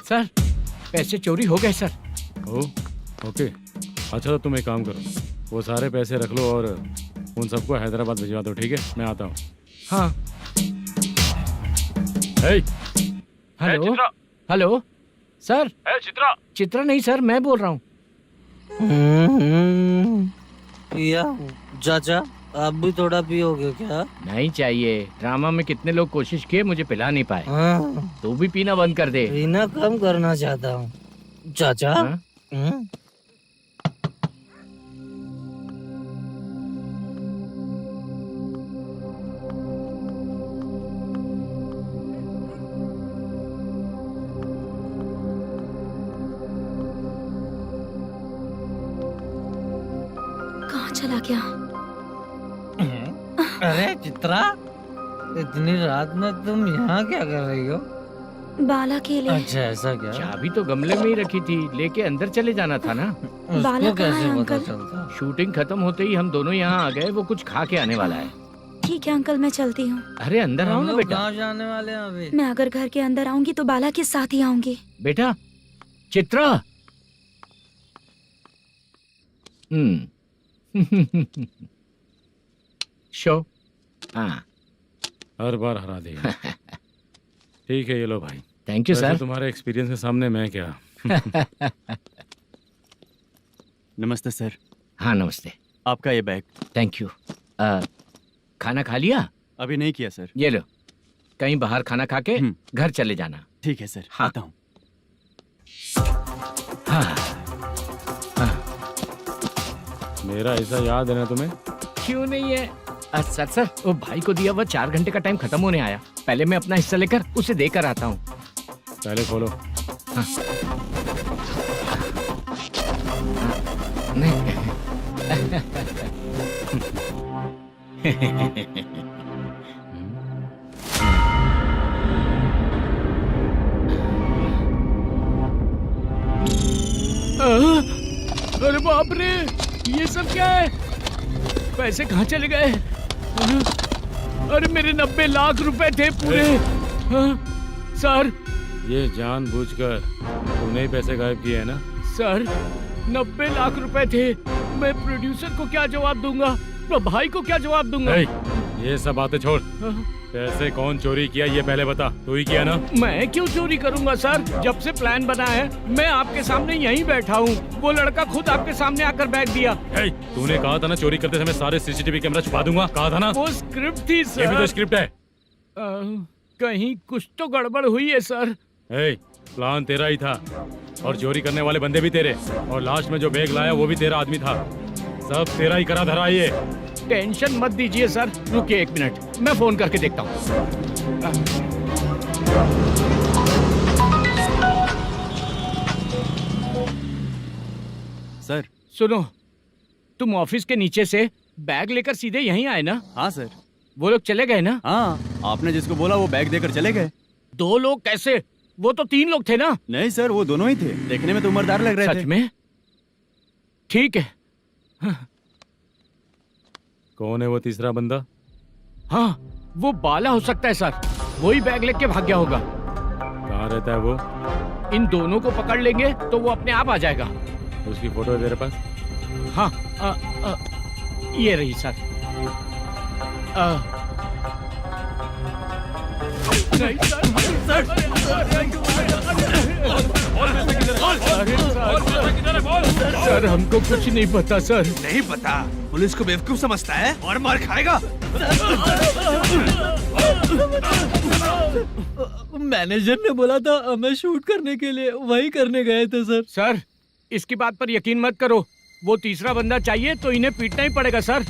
Sir पैसे चोरी हो गए सर। ओ ओके, अच्छा तो तुम एक काम करो, वो सारे पैसे रख लो और उन सबको हैदराबाद भिजवा दो, ठीक है? मैं आता हूँ। हाँ। Hello hello sir. Chitra. Chitra नहीं सर, मैं बोल रहा हूँ। या चाचा आप भी थोड़ा पियोगे क्या? नहीं चाहिए, ड्रामा में कितने लोग कोशिश किए, मुझे पिला नहीं पाए। हाँ, तू भी पीना बंद कर दे। पीना कम करना चाहता हूँ चाचा। हाँ? कहाँ चला गया? अरे चित्रा, इतनी रात में तुम यहाँ क्या कर रही हो? बाला के लिए। अच्छा ऐसा क्या? चाबी तो गमले में ही रखी थी, लेके अंदर चले जाना था ना। बाला उसको कहाँ है कैसे पता अंकल? चलता? शूटिंग खत्म होते ही हम दोनों यहाँ आ गए, वो कुछ खा के आने वाला है। ठीक है अंकल, मैं चलती हूँ। अरे अंदर आओ हम ना लोग बेटा। कहाँ जाने वाले हैं अभी? मैं अगर घर के अंदर आऊंगी तो बाला के साथ ही आऊंगी। बेटा चित्रा। शो। हाँ हर बार हरा देगा। ठीक है, ये लो भाई। थैंक यू वैसे सर। तुम्हारे एक्सपीरियंस के सामने मैं क्या। नमस्ते सर, हाँ नमस्ते। आपका ये बैग। Thank you. खाना खा लिया? अभी नहीं किया सर। ये लो, कहीं बाहर खाना खा के घर चले जाना। ठीक है सर, हाँ। आता हूँ। हाँ। मेरा ऐसा याद है ना तुम्हें? क्यों नहीं है? सर सर, वो भाई को दिया हुआ 4 घंटे का टाइम खत्म होने आया। पहले मैं अपना हिस्सा लेकर उसे देकर आता हूँ। पहले खोलो। हाँ। नहीं। अरे बाप रे, ये सब क्या है? पैसे कहाँ चले गए? अरे मेरे 90 लाख रुपए थे पूरे। सर ये जानबूझकर तूने ही पैसे गायब किए हैं ना? सर, 90 लाख रुपए थे। मैं प्रोड्यूसर को क्या जवाब दूंगा, तो भाई को क्या जवाब दूंगा? ये सब बातें छोड़, पैसे कौन चोरी किया ये पहले बता। तू ही किया ना? मैं क्यों चोरी करूंगा सर? जब से प्लान बना है मैं आपके सामने यहीं बैठा हूँ। वो लड़का खुद आपके सामने आकर बैग दिया। तूने कहा था ना चोरी करते समय सारे सीसीटीवी कैमरा छुपा दूंगा, कहा था ना? वो स्क्रिप्ट थी सर। ये भी तो स्क्रिप्ट है। कहीं कुछ तो गड़बड़ हुई है सर। प्लान तेरा ही था और चोरी करने वाले बंदे भी तेरे, और लास्ट में जो बैग लाया वो भी तेरा आदमी था। सब तेरा ही करा धरा ये। टेंशन मत दीजिए सर, रुकिए 1 मिनट, मैं फोन करके देखता हूँ। सर। सुनो, तुम ऑफिस के नीचे से बैग लेकर सीधे यहीं आए ना? हाँ सर। वो लोग चले गए ना? हाँ, आपने जिसको बोला वो बैग देकर चले गए। 2 लोग कैसे? वो तो 3 लोग थे ना? नहीं सर, वो दोनों ही थे। देखने में तो उम्रदार लग रहे थे। सच में? ठीक है। कौन है वो तीसरा बंदा? हाँ, वो बाला हो सकता है सर। वही बैग लेके भाग गया होगा। कहाँ रहता है वो? इन दोनों को पकड़ लेंगे तो वो अपने आप आ जाएगा। उसकी फोटो है तेरे पास? हाँ, ये रही सर। नहीं सर, हमको कुछ नहीं पता सर। नहीं पता? पुलिस को बेवकूफ समझता है और मार खाएगा। मैनेजर ने बोला था हमें शूट करने के लिए, वही करने गए थे सर। सर, इसकी बात पर यकीन मत करो। वो तीसरा बंदा चाहिए तो इन्हें पीटना ही पड़ेगा सर।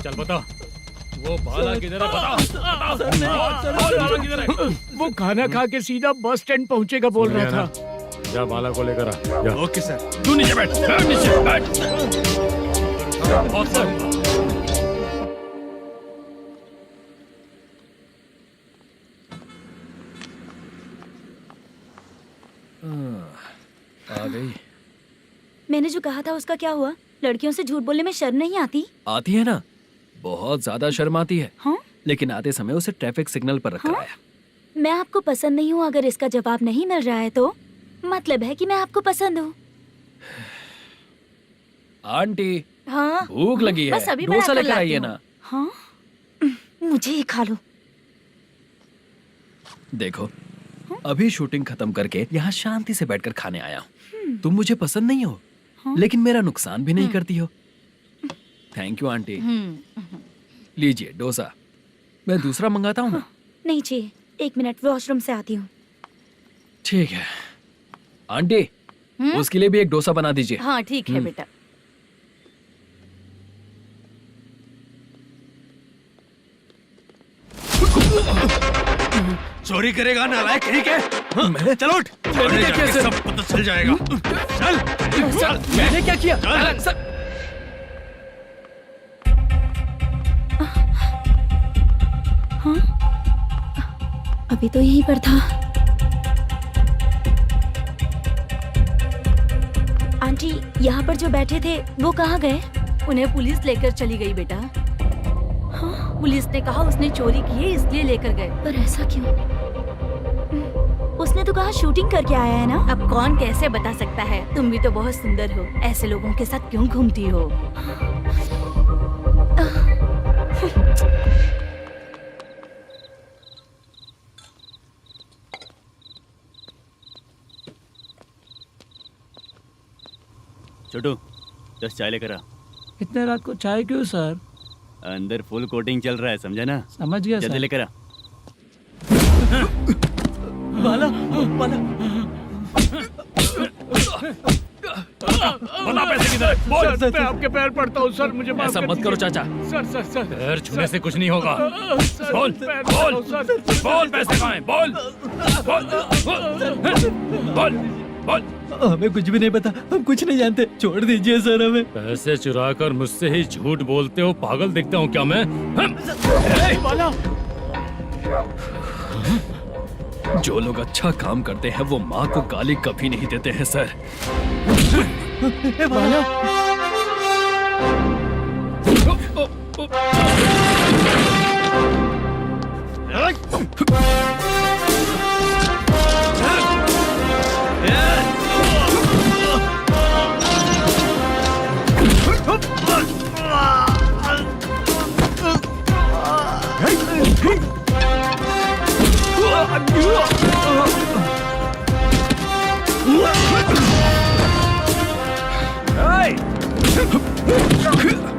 चल बता, वो बाला किधर है? बता। बाला किधर है? वो खाना खा के सीधा बस स्टैंड पहुंचेगा बोल रहा था। जा बाला को लेकर आ। जा। Okay sir. तू नीचे बैठ, नीचे बैठ। आ गई। मैंने जो कहा था उसका क्या हुआ? लड़कियों से झूठ बोलने में शर्म नहीं आती? आती है ना, बहुत ज्यादा शर्म आती है। हाँ? लेकिन आते समय उसे ट्रैफिक सिग्नल पर रखा है। मैं आपको पसंद नहीं हूँ, अगर इसका जवाब नहीं मिल रहा है तो मतलब है कि मैं आपको पसंद हूँ। आंटी हाँ भूख लगी है, बस अभी डोसा बनाकर लेकर लाती आइए हूँ। ना। हाँ मुझे ही खा लो। देखो अभी शूटिंग खत्म करके यहाँ शांति से बैठकर खाने आया हूँ। तुम मुझे पसंद नहीं हो, लेकिन मेरा नुकसान भी नहीं करती हो। Thank you aunty. लीजिए डोसा। मैं दूसरा मंगाता हूँ ना। नहीं चाहिए, 1 मिनट वॉशरूम से आती हूँ। ठीक है आंटी, उसके लिए भी एक डोसा बना दीजिए। हाँ ठीक है बेटा। चोरी करेगा नालायक कहीं के? हाँ, चलो उठ। मैंने क्या किया सर? सब पता चल जाएगा। चल सर मैंने क्या किया? सर अभी तो यहीं पर था। आंटी यहाँ पर जो बैठे थे वो कहाँ गए? उन्हें पुलिस लेकर चली गई बेटा। हाँ, पुलिस ने कहा उसने चोरी की है इसलिए लेकर गए। पर ऐसा क्यों? उसने तो कहा शूटिंग करके आया है ना। अब कौन कैसे बता सकता है? तुम भी तो बहुत सुंदर हो, ऐसे लोगों के साथ क्यों घूमती हो? छोटू 10 चाय लेकर आ। इतने रात को चाय क्यों सर? अंदर फुल कोटिंग चल रहा है, समझा ना? समझ गया जल्दी सर। लेकर आ। बाला बाला बता पैसे किधर है? बोल। सर मैं आपके पैर पड़ता हूँ सर, मुझे माफ ऐसा कर मत करो दीजिए। चाचा। सर सर सर पैर छूने से कुछ नहीं होगा। सर, बोल पैर बोल पड़ता हूँ, सर। बोल पैसे कहाँ हैं? बोल बोल बोल बोल। हमें कुछ भी नहीं पता, हम कुछ नहीं जानते, छोड़ दीजिए सर हमें। पैसे चुराकर मुझसे ही झूठ बोलते हो, पागल दिखता हूँ क्या मैं? बाला जो लोग अच्छा काम करते हैं वो माँ को गाली कभी नहीं देते हैं सर।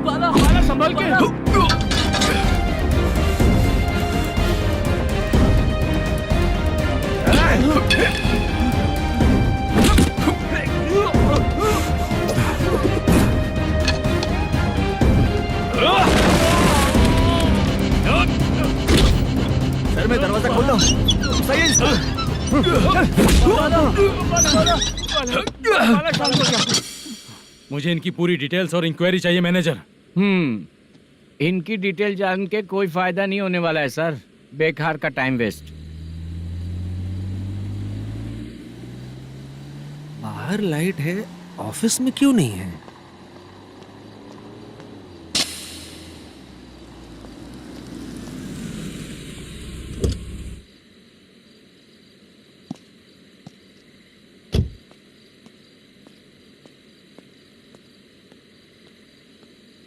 बाला बाला संभाल के। सर मैं दरवाजा खोलता हूँ। सही है सर। बाला शांत हो जा। मुझे इनकी पूरी डिटेल्स और इंक्वायरी चाहिए मैनेजर। इनकी डिटेल जान के कोई फायदा नहीं होने वाला है सर, बेकार का टाइम वेस्ट। बाहर लाइट है, ऑफिस में क्यों नहीं है?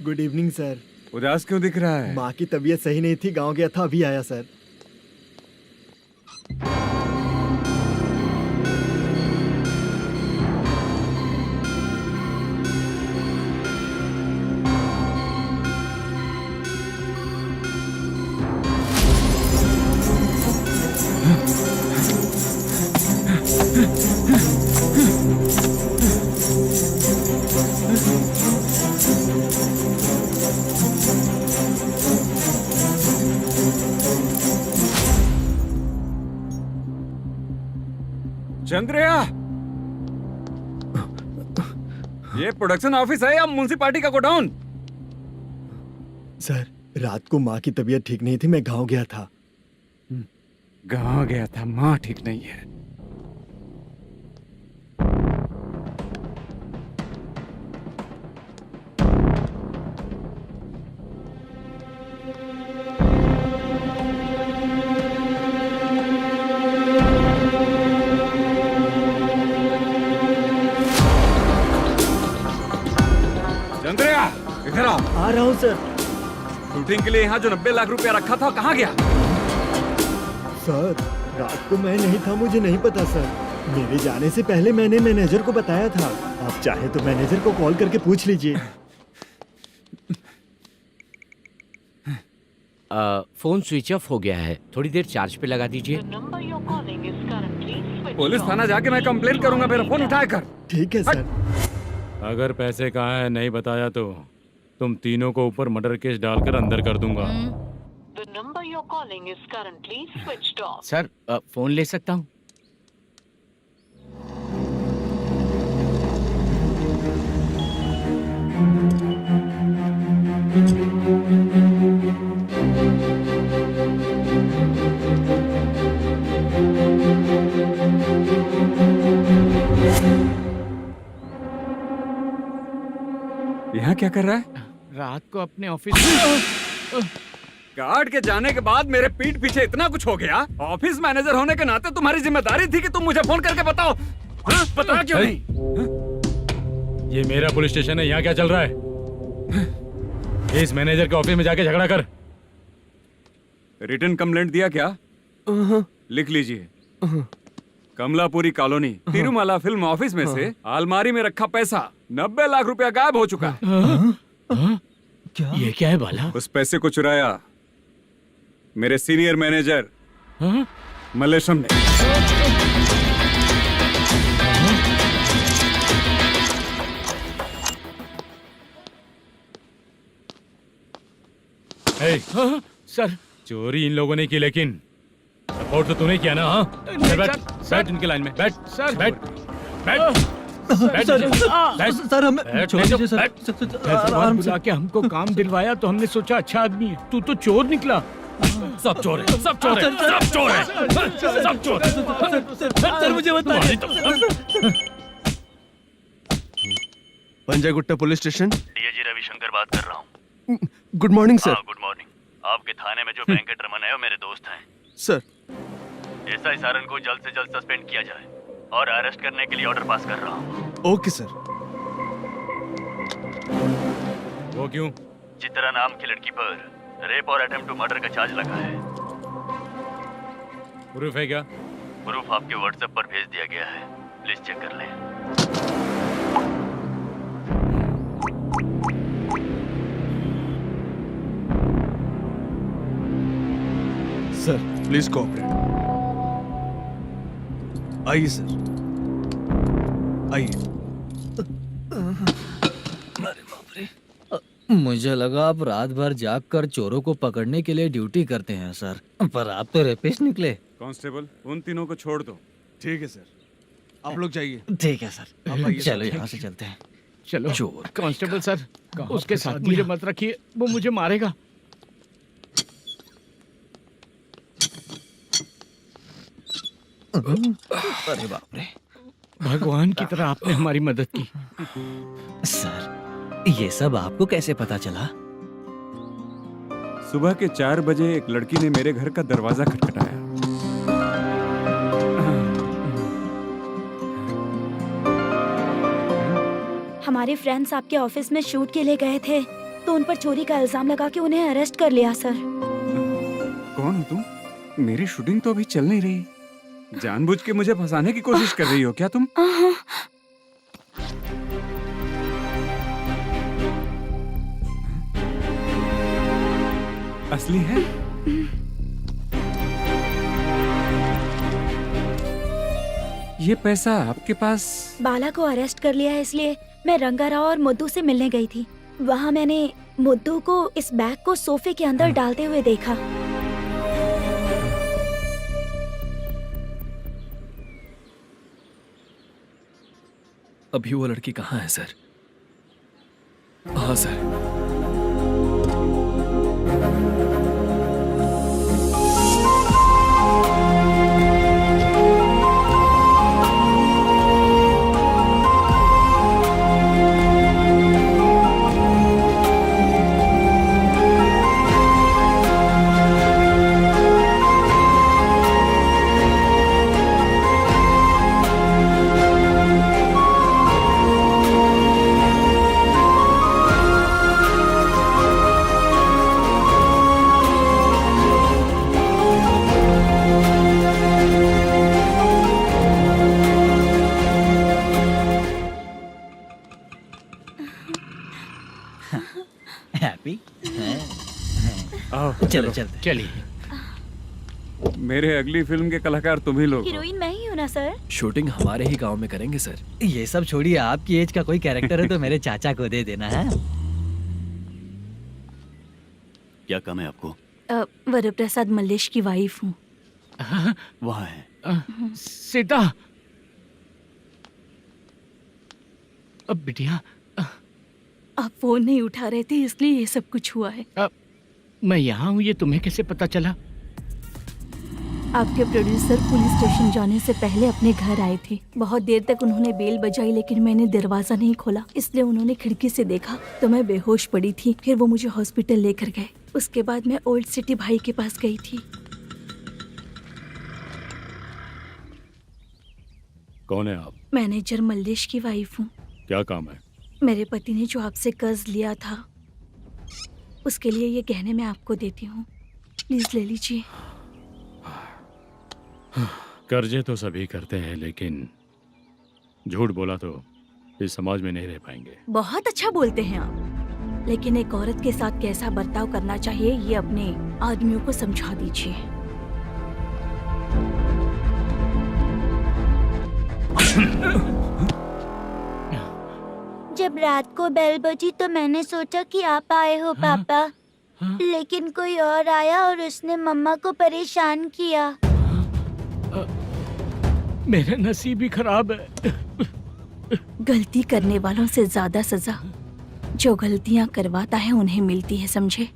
Good evening sir. उदास क्यों दिख रहा है? माँ की तबीयत सही नहीं थी, गांव गया था, अभी आया सर। चंद्रया, ये प्रोडक्शन ऑफिस है या म्युनिसिपालिटी का गोडाउन? सर रात को माँ की तबीयत ठीक नहीं थी, मैं गांव गया था। गाँव गया था, माँ ठीक नहीं है। हूँ सर। शूटिंग के लिए यहाँ जो 90 लाख रुपया रखा था कहाँ गया? सर रात को मैं नहीं था, मुझे नहीं पता सर। मेरे जाने से पहले मैंने मैनेजर को बताया था। आप चाहे तो मैनेजर को कॉल करके पूछ लीजिए। फोन स्विच ऑफ हो गया है, थोड़ी देर चार्ज पे लगा दीजिए। पुलिस थाना जाके मैं कंप्लेंट करूंगा, मेरा फोन उठाया कर। ठीक है सर। अगर पैसे कहाँ है नहीं बताया तो तुम तीनों को ऊपर मर्डर केस डालकर अंदर कर दूंगा। सर फोन ले सकता हूँ? यहाँ क्या कर रहा है? रात को अपने ऑफिस गार्ड के जाने के बाद मेरे पीठ पीछे इतना कुछ हो गया। ऑफिस मैनेजर होने के नाते तुम्हारी जिम्मेदारी थी कि तुम मुझे फोन करके बताओ। हाँ? बताया क्यों नहीं? ये मेरा पुलिस स्टेशन है, यहाँ क्या चल रहा है? इस मैनेजर के ऑफिस में जाके झगड़ा कर। रिटन कंप्लेंट दिया क्या? लिख लीजिए। Kamalapuri colony Tirumala film office में से अलमारी में रखा पैसा 90 लाख रुपया गायब हो चुका है। ये क्या है बाला? उस पैसे को चुराया मेरे सीनियर मैनेजर मल्लेशम ने। हे, सर चोरी इन लोगों ने की, लेकिन सपोर्ट तो तूने किया ना? हाँ बैठ बैठ इनके लाइन में बैठ। सर बैठ बैठ बैठ सर हमें बैठ, छोड़ दीजिए सर। आराम से। बुला के हमको काम दिलवाया तो हमने सोचा अच्छा आदमी है, तू तो चोर निकला। सब चोर है, सब चोर है, सब चोर है, सब चोर है। सर मुझे बताइए। Panjagutta police station. DIG Ravishankar बात कर रहा हूँ। Good morning sir. Good morning. आपके थाने में जो वेंकट रमन है वो मेरे दोस्त हैं। सर एसआई सारन को जल्द से जल्द सस्पेंड किया जाए और अरेस्ट करने के लिए ऑर्डर पास कर रहा हूँ। Okay sir. वो क्यों? चित्रा नाम की लड़की पर रेप और अटेम्प्ट टू मर्डर का चार्ज लगा है। प्रूफ है क्या? प्रूफ आपके व्हाट्सएप पर भेज दिया गया है, प्लीज चेक कर लें। Sir please cooperate. आइए सर, आइए। मुझे लगा आप रात भर जाग कर चोरों को पकड़ने के लिए ड्यूटी करते हैं सर, पर आप तो रेपिस्ट निकले। कांस्टेबल उन तीनों को छोड़ दो। ठीक है सर, आप लोग जाइए। ठीक है सर, चलो यहाँ से चलते हैं। चलो चोर कांस्टेबल सर, उसके साथ मुझे मत रखिए, वो मुझे मारेगा। अरे बाप रे। भगवान की तरह आपने हमारी मदद की। सर ये सब आपको कैसे पता चला? सुबह के 4 बजे एक लड़की ने मेरे घर का दरवाजा खटखटाया। हमारे फ्रेंड्स आपके ऑफिस में शूट के लिए गए थे तो उन पर चोरी का इल्जाम लगा के उन्हें अरेस्ट कर लिया सर। कौन हो तुम? मेरी शूटिंग तो अभी चल नहीं रही। जानबूझ के मुझे फंसाने की कोशिश कर रही हो क्या तुम? असली है? ये पैसा आपके पास? बाला को अरेस्ट कर लिया है इसलिए मैं रंगाराव और मुद्दू से मिलने गई थी। वहाँ मैंने मुद्दू को इस बैग को सोफे के अंदर डालते हुए देखा। अभी वो लड़की कहाँ है सर? हाँ सर। चलो चलते। चलिए। मेरे अगली फिल्म के कलाकार तुम ही लोग हो। हीरोइन मैं ही हूँ ना सर। शूटिंग हमारे ही गांव में करेंगे सर। ये सब छोड़िए, आपकी एज का कोई कैरेक्टर है तो मेरे चाचा को दे देना है। क्या काम है आपको? वरप्रसाद मल्लेश की वाइफ हूँ। वहाँ है। सीता। अब बिटिया, आप फोन नहीं उठा रहे थे इसलिए ये सब कुछ हुआ है। मैं यहाँ हूँ, ये तुम्हें कैसे पता चला? आपके प्रोड्यूसर पुलिस स्टेशन जाने से पहले अपने घर आए थे। बहुत देर तक उन्होंने बेल बजाई लेकिन मैंने दरवाजा नहीं खोला, इसलिए उन्होंने खिड़की से देखा तो मैं बेहोश पड़ी थी। फिर वो मुझे हॉस्पिटल लेकर गए। उसके बाद मैं ओल्ड सिटी भाई के पास गई थी। कौन है आप? मैनेजर मल्लेश की वाइफ हूँ। क्या काम है? मेरे पति ने जो आपसे कर्ज लिया था उसके लिए ये गहने मैं आपको देती हूँ, प्लीज ले लीजिए। कर्जे तो सभी करते हैं, लेकिन झूठ बोला तो इस समाज में नहीं रह पाएंगे। बहुत अच्छा बोलते हैं आप, लेकिन एक औरत के साथ कैसा बर्ताव करना चाहिए ये अपने आदमियों को समझा दीजिए। जब रात को बेल बजी तो मैंने सोचा कि आप आए हो पापा, लेकिन कोई और आया और उसने मम्मा को परेशान किया। मेरा नसीब ही खराब है। गलती करने वालों से ज्यादा सजा जो गलतियां करवाता है उन्हें मिलती है, समझे?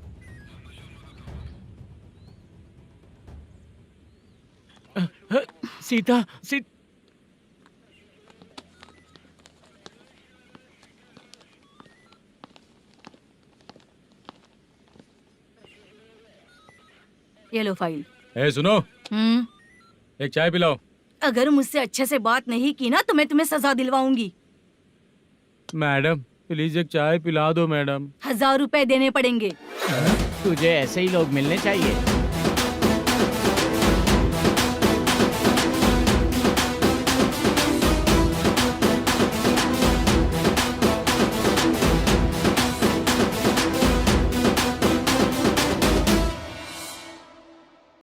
सीता, ये लो फाइल। ए सुनो, एक चाय पिलाओ। अगर मुझसे अच्छे से बात नहीं की ना तो मैं तुम्हें सजा दिलवाऊंगी। मैडम प्लीज एक चाय पिला दो मैडम। 1000 रुपए देने पड़ेंगे। तुझे ऐसे ही लोग मिलने चाहिए।